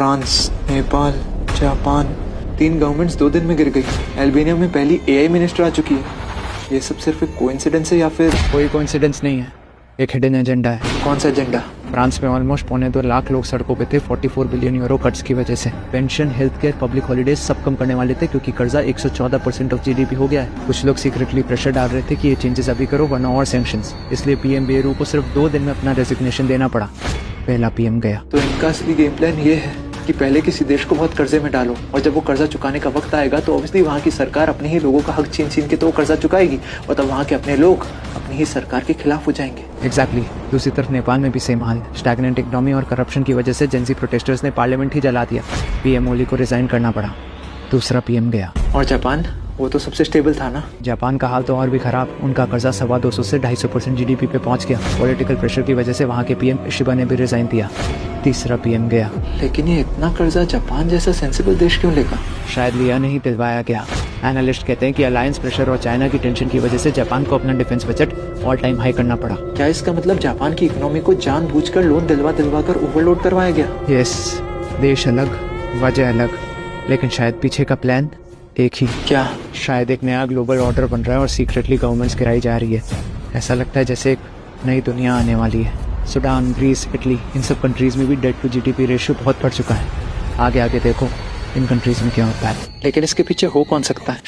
France, Nepal, Japan, 3 governments 2 दिन में गिर गई। अल्बानिया में पहली एआई मिनिस्टर आ चुकी है। ये सब सिर्फ एक कोइंसिडेंस है या फिर कोई कोइंसिडेंस नहीं है, एक हिडन एजेंडा है। कौन सा एजेंडा? फ्रांस में ऑलमोस्ट 2.25 लाख लोग सड़कों पे थे 44 बिलियन यूरो कर्ज की वजह से। Pension, health care, public holidays सब कम करने वाले थे क्योंकि कर्जा 114% ऑफ जीडीपी हो गया है। कुछ लोग सीक्रेटली प्रेशर डाल रहे थे कि ये चेंजेस अभी करो वरना और सैंक्शंस। इसलिए पीएम बेरू को सिर्फ 2 दिन में अपना रेजिग्नेशन देना पड़ा। पहला पीएम गया। तो इनका असली गेम प्लान ये है कि पहले किसी देश को बहुत कर्जे में डालो और जब वो कर्जा चुकाने का वक्त आएगा तो ऑब्वियसली वहाँ की सरकार अपने ही लोगों का हक छीन छीन के तो वो कर्जा चुकाएगी और तब वहाँ के अपने लोग अपनी ही सरकार के खिलाफ हो जाएंगे। एग्जैक्टली। दूसरी तरफ नेपाल में भी सेम हाल। स्टैग्नेंट इकोनॉमी और करप्शन की वजह से जेंजी प्रोटेस्टर्स ने पार्लियामेंट ही जला दिया। पीएम ओली को रिजाइन करना पड़ा। दूसरा पीएम गया। और जापान, वो तो सबसे स्टेबल था ना। जापान का हाल तो और भी खराब। उनका कर्जा 250 से 250% जीडीपी पे पहुंच गया। पॉलिटिकल प्रेशर की वजह से वहाँ के पीएम शिबा ने भी रिजाइन दिया। तीसरा पीएम गया। लेकिन ये इतना कर्जा जापान जैसा सेंसिबल देश क्यों लेगा? शायद लिया नहीं, दिलवाया गया। एनालिस्ट कहते हैं कि अलायंस प्रेशर और चाइना की टेंशन की वजह से जापान को अपना defence budget all time high करना पड़ा। क्या इसका मतलब जापान की इकोनॉमी को जानबूझकर लोन दिलवा कर ओवरलोड करवाया गया? यस, देश अलग, वजह अलग, लेकिन शायद पीछे का प्लान एक ही। क्या? शायद एक नया ग्लोबल ऑर्डर बन रहा है और सीक्रेटली गवर्नमेंट्स गिराई जा रही है। ऐसा लगता है जैसे एक नई दुनिया आने वाली है। सूडान, ग्रीस, इटली, इन सब कंट्रीज में भी डेट टू जीडीपी रेशियो बहुत बढ़ चुका है। आगे आगे देखो इन कंट्रीज में क्या होता है। लेकिन इसके पीछे हो कौन सकता है?